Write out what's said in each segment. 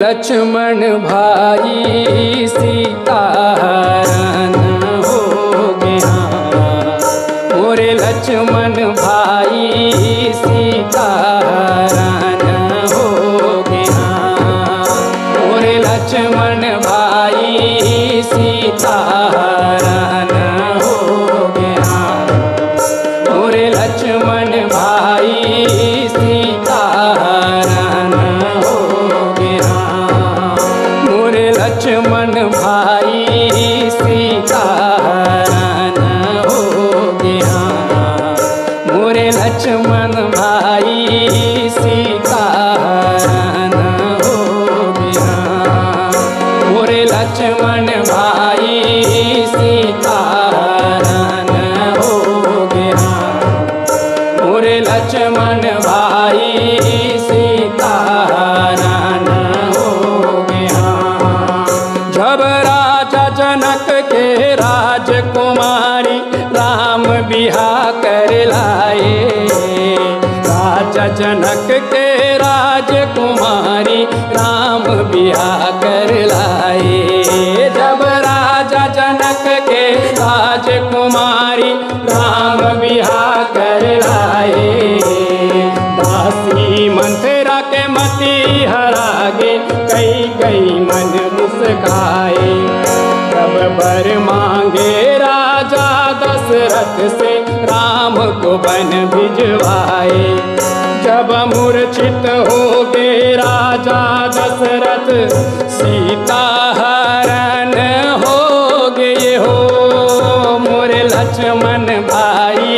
लक्ष्मण भाई सीताहरण हो गया। मोरे लक्ष्मण भाई सीताहरण हो गया। मोरे लक्ष्मण भाई सीताहरण हो गया। मोरे लक्ष्मण भाई सीताहरण हो गया। मोरे लक्ष्मण भाई सीताहरण हो गया। मोरे लक्ष्मण भाई सीताहरण हो गया। मोरे लक्ष्मण भाई सीताहरण हो गया। मोरे लक्ष्मण भाई सीताहरण हो गया। जब राजा जनक के राजकुमारी राम बियाह कर लाए। राजा जनक के राजकुमारी राम बियाह कर लाए। जब राजा जनक के राजकुमारी राम बियाह कर लाए। दासी मंथरा के मति हरागे कई कई मन मुस्काए। तब वर मांगे राजा दशरथ से राम को वन भिजवाए। जब मूर्छित हो गए राजा दशरथ सीता हरण हो गए हो। मोरे लक्ष्मण भाई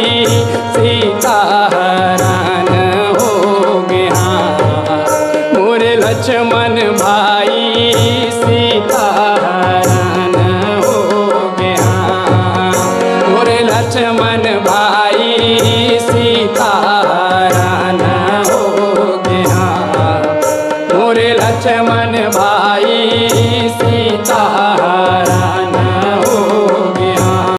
सीता हरण हो गया। मोरे लक्ष्मण भाई सीता हरण हो गया। मोरे लक्ष्मण भाई सीता हरण हो गया। मोरे लक्ष्मण भाई सीता